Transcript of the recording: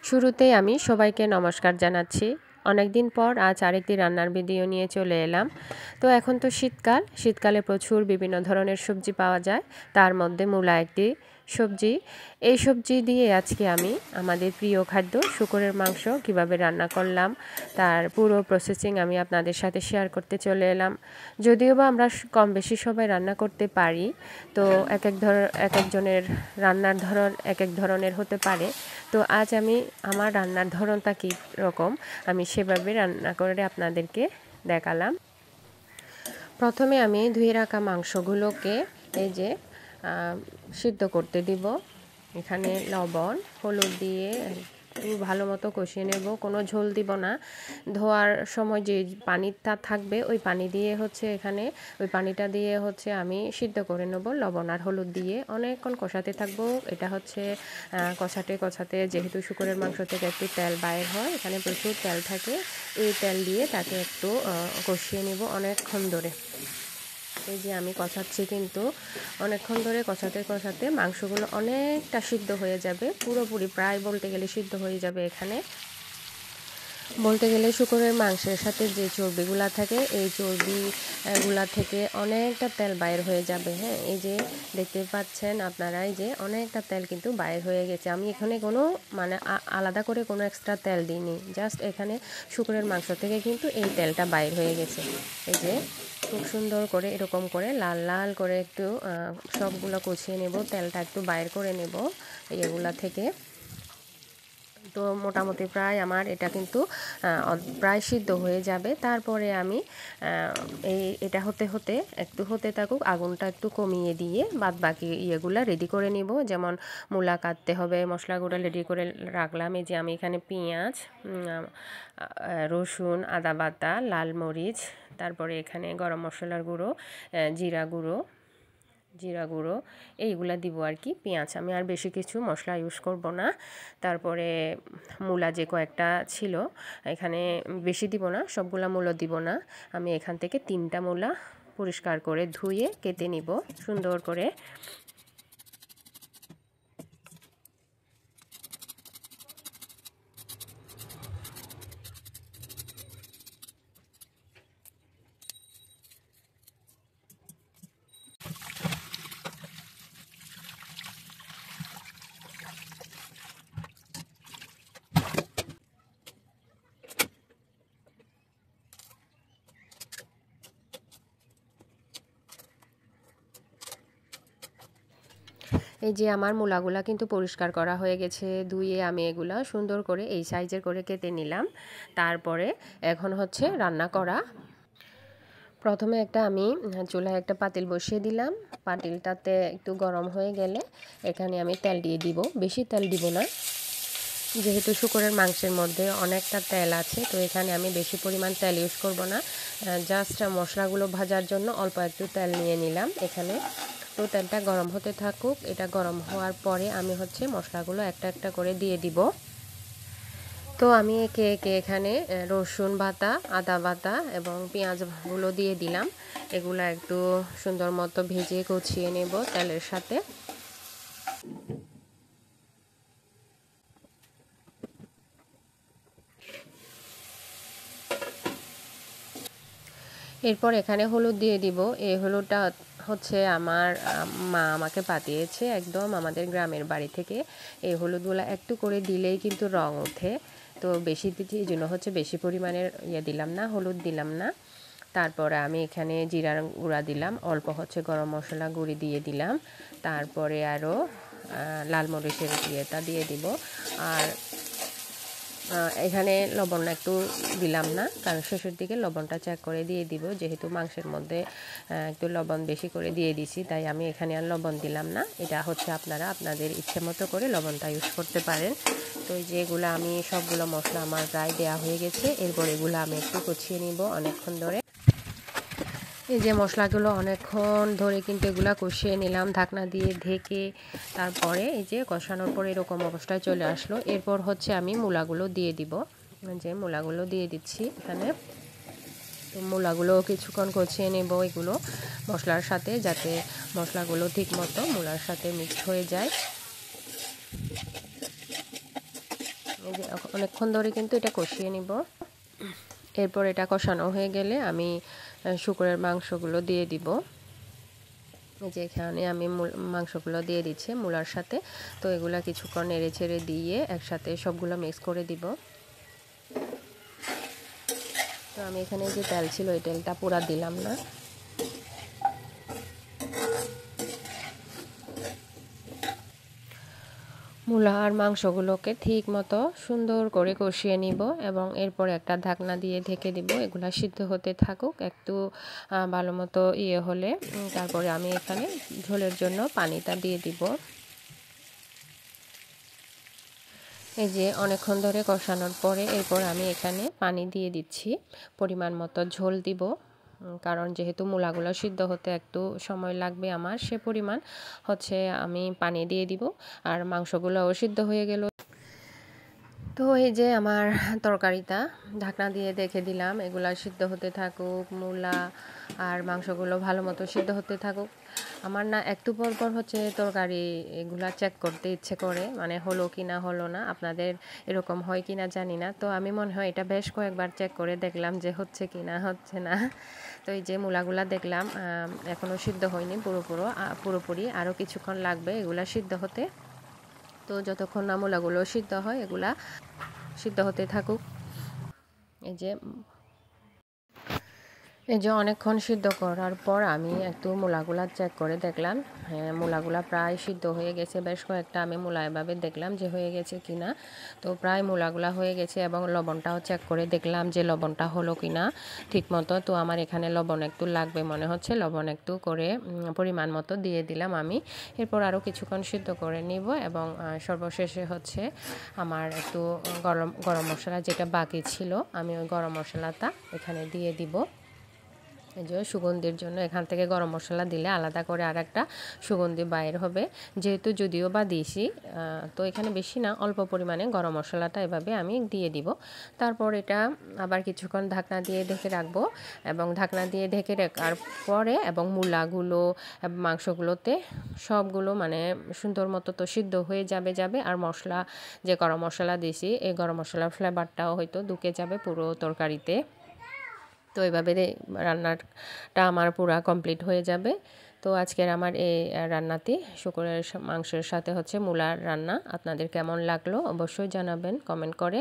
শুরুতেই আমি সবাইকে নমস্কার জানাচ্ছি। অনেক দিন পর আজ আরেকটি রান্নার ভিডিও নিয়ে চলে এলাম। তো এখন তো শীতকালে প্রচুর বিভিন্ন ধরনের সবজি পাওয়া যায়। তার মধ্যে মূলা একটি সবজি। এই সবজি দিয়ে আজকে আমি আমাদের প্রিয় খাদ্য শূকরের মাংস কিভাবে রান্না করলাম তার পুরো প্রসেসিং আমি আপনাদের সাথে শেয়ার করতে চলে এলাম। যদিও বা আমরা কম বেশি সবাই রান্না করতে পারি, তো এক একজনের রান্নার ধরন এক এক ধরনের হতে পারে। তো আজ আমি আমার রান্নার ধরনটা কী রকম আমি সেভাবে রান্না করে আপনাদেরকে দেখালাম। প্রথমে আমি ধুয়ে রাখা মাংসগুলোকে এই যে সিদ্ধ করতে দিব। এখানে লবণ হলুদ দিয়ে একটু ভালো মতো কষিয়ে নেব, কোনো ঝোল দিব না। ধোয়ার সময় যে পানিটা থাকবে ওই পানি দিয়ে ওই পানিটা দিয়ে আমি সিদ্ধ করে নেব লবণ আর হলুদ দিয়ে। অনেকক্ষণ কষাতে থাকবো। এটা কষাতে যেহেতু শূকরের মাংস থেকে একটু তেল বাইর হয়, এখানে প্রচুর তেল থাকে। এই তেল দিয়ে তাকে একটু কষিয়ে নেব অনেকক্ষণ ধরে। এই যে আমি কষাচ্ছি, কিন্তু অনেকক্ষণ ধরে কষাতে মাংসগুলো অনেকটা সিদ্ধ হয়ে যাবে, পুরোপুরি প্রায় বলতে গেলে সিদ্ধ হয়ে যাবে। এখানে বলতে গেলে শূকরের মাংসের সাথে যে চর্বিগুলা থাকে এই চর্বিগুলা থেকে অনেকটা তেল বাইর হয়ে যাবে। হ্যাঁ, এই যে দেখতে পাচ্ছেন আপনারা, এই যে অনেকটা তেল কিন্তু বাইর হয়ে গেছে। আমি এখানে কোনো আলাদা করে কোনো এক্সট্রা তেল দিইনি, জাস্ট এখানে শূকরের মাংস থেকে কিন্তু এই তেলটা বাইর হয়ে গেছে। এই যে খুব সুন্দর করে এরকম করে লাল লাল করে একটু সবগুলো কষিয়ে নেব, তেলটা একটু বাইর করে নেব এগুলা থেকে। তো মোটামুটি প্রায় আমার এটা কিন্তু প্রায় সিদ্ধ হয়ে যাবে। তারপরে আমি এটা একটু হতে থাকুক, আগুনটা একটু কমিয়ে দিয়ে বাদ বাকি ইয়েগুলা রেডি করে নিব। যেমন মূলা কাটতে হবে, মশলাগুলো রেডি করে রাখলাম। এই যে আমি এখানে পেঁয়াজ, রসুন, আদা বাটা, লাল মরিচ, তারপরে এখানে গরম মশলার গুঁড়ো, জিরা গুঁড়ো এইগুলা দিব আর কি। পেঁয়াজ, আমি আর বেশি কিছু মশলা ইউজ করব না। তারপরে মূলা যে কয়েকটা ছিল এখানে বেশি দিব না, সবগুলা মূলা দিব না। আমি এখান থেকে 3টা মূলা পরিষ্কার করে ধুয়ে কেটে নিব সুন্দর করে। এই যে আমার মূলাগুলা কিন্তু পরিষ্কার করা হয়ে গেছে, ধুয়ে আমি এগুলা সুন্দর করে এই সাইজের করে কেটে নিলাম। তারপরে এখন রান্না করা। প্রথমে আমি চুলায় একটা পাতিল বসিয়ে দিলাম। পাতিলটাতে একটু গরম হয়ে গেলে এখানে আমি তেল দিয়ে দিব, বেশি তেল দিব না, যেহেতু শূকরের মাংসের মধ্যে অনেকটা তেল আছে। তো এখানে আমি বেশি পরিমাণ তেল ইউজ করব না, জাস্ট মশলাগুলো ভাজার জন্য অল্প একটু তেল নিয়ে নিলাম এখানে। তো তেলটা গরম হতে থাকুক। এটা গরম হওয়ার পরে আমি মশলাগুলো একটা একটা করে দিয়ে দিব। তো আমি একে একে এখানে রসুন বাটা, আদা বাটা এবং পেঁয়াজগুলো দিয়ে দিলাম। এগুলো একটু সুন্দর মতো ভেজে কষিয়ে নেব তেলের সাথে। এরপর এখানে হলুদ দিয়ে দিব। এই হলুদটা আমার মা আমাকে পাঠিয়েছে একদম আমাদের গ্রামের বাড়ি থেকে। এই হলুদগুলো একটু করে দিলেই কিন্তু রং ওঠে। তো বেশি দিচ্ছি, এই জন্য বেশি পরিমাণের দিলাম না, হলুদ দিলাম না। তারপরে আমি এখানে জিরার গুঁড়া দিলাম, অল্প গরম মশলা গুঁড়ি দিয়ে দিলাম। তারপরে আরও লাল মরিচের ইয়েটা দিয়ে দিব। আর এখানে লবণ একটু দিলাম না, কারণ শেষের দিকে লবণটা চেক করে দিয়ে দিব, যেহেতু মাংসের মধ্যে একটু লবণ বেশি করে দিয়ে দিছি, তাই আমি এখানে আর লবণ দিলাম না। এটা আপনারা আপনাদের ইচ্ছে মতো করে লবণটা ইউজ করতে পারেন। তো যেগুলো আমি সবগুলো মশলা আমার প্রায় দেওয়া হয়ে গেছে। এরপর এগুলো আমি একটু কষিয়ে নিব অনেকক্ষণ ধরে। এই যে মশলাগুলো অনেকক্ষণ ধরে কিন্তু এগুলো কষিয়ে নিলাম ঢাকনা দিয়ে ঢেকে। তারপরে এই যে কষানোর পরে এরকম অবস্থায় চলে আসলো। এরপর আমি মূলাগুলো দিয়ে দিব। যে মূলাগুলো দিয়ে দিচ্ছি এখানে। তো মূলাগুলো কিছুক্ষণ কষিয়ে নেব এগুলো মশলার সাথে, যাতে মশলাগুলো ঠিক মতো মূলার সাথে মিক্সড হয়ে যায়। এই যে অনেকক্ষণ ধরে কিন্তু এটা কষিয়ে নিব। এরপর এটা কষানো হয়ে গেলে আমি শুকরের মাংসগুলো দিয়ে দিব। এই যে এখানে আমি মাংসগুলো দিয়ে দিচ্ছি মূলার সাথে। তো এগুলা কিছুক্ষণ নেড়ে ছেড়ে দিয়ে একসাথে সবগুলো মিক্স করে দিব। তো আমি এখানে যে তেল ছিল ওই তেলটা পুরা দিলাম না। মূলা আর মাংসগুলোকে ঠিক মতো সুন্দর করে কষিয়ে নিব এবং এরপর একটা ঢাকনা দিয়ে ঢেকে দিব। এগুলা সিদ্ধ হতে থাকুক, একটু ভালো মতো হলে তারপরে আমি এখানে ঝোলের জন্য পানিটা দিয়ে দিব। এই যে অনেকক্ষণ ধরে কষানোর পরে এরপর আমি এখানে পানি দিয়ে দিচ্ছি, পরিমাণ মতো ঝোল দিব। কারণ যেহেতু মূলাগুলো সিদ্ধ হতে একটু সময় লাগবে আমার, সে পরিমাণ আমি পানি দিয়ে দিব। আর মাংসগুলোও সিদ্ধ হয়ে গেল। তো এই যে আমার তরকারিটা ঢাকনা দিয়ে দেখে দিলাম, এগুলা সিদ্ধ হতে থাকুক, মূলা আর মাংসগুলো ভালো মতো সিদ্ধ হতে থাকুক। আমার না একটু পর পর তরকারি এগুলা চেক করতে ইচ্ছে করে, মানে হলো কি না হলো না। আপনাদের এরকম হয় কি না জানি না। তো আমি মনে হয় এটা বেশ কয়েকবার চেক করে দেখলাম যে হচ্ছে কি না হচ্ছে না। তো এই যে মূলাগুলা দেখলাম এখনও সিদ্ধ হয়নি পুরোপুরি, আরও কিছুক্ষণ লাগবে এগুলা সিদ্ধ হতে। তো যতক্ষণ না মূলাগুলো সিদ্ধ হয় এগুলা সিদ্ধ হতে থাকুক। এই যে অনেকক্ষণ সিদ্ধ করার পর আমি একটু মূলাগুলা চেক করে দেখলাম, হ্যাঁ মূলাগুলা প্রায় সিদ্ধ হয়ে গেছে। বেশ কয়েকটা আমি মূলা এভাবে দেখলাম যে হয়ে গেছে কিনা। তো প্রায় মূলাগুলা হয়ে গেছে এবং লবণটাও চেক করে দেখলাম যে লবণটা হলো কিনা ঠিক মতো। তো আমার এখানে লবণ একটু লাগবে মনে হচ্ছে, লবণ একটু করে পরিমাণ মতো দিয়ে দিলাম আমি। এরপর আরও কিছুক্ষণ সিদ্ধ করে নিব এবং সর্বশেষে আমার একটু গরম মশলা যেটা বাকি ছিল, আমি ওই গরম মশলাটা এখানে দিয়ে দিব। এই যে সুগন্ধির জন্য এখান থেকে গরম মশলা দিলে আলাদা করে আর একটা সুগন্ধি বাইর হবে, যেহেতু যদিও বা দিয়েছি। তো এখানে বেশি না, অল্প পরিমাণে গরম মশলাটা এভাবে আমি দিয়ে দিব। তারপর এটা আবার কিছুক্ষণ ঢাকনা দিয়ে ঢেকে রাখবো এবং ঢাকনা দিয়ে ঢেকে রাখার পরে এবং মূলাগুলো মাংসগুলোতে সবগুলো মানে সুন্দর মতো তো সিদ্ধ হয়ে যাবে। আর মশলা যে গরম মশলা দিয়েছি এই গরম মশলার ফ্লেভারটাও হয়তো ঢুকে যাবে পুরো তরকারিতে। তো এভাবে রান্নাটা আমার পুরা কমপ্লিট হয়ে যাবে। তো আজকের আমার এই রান্নাটি শুকরের মাংসের সাথে মূলার রান্না আপনাদের কেমন লাগলো অবশ্যই জানাবেন কমেন্ট করে।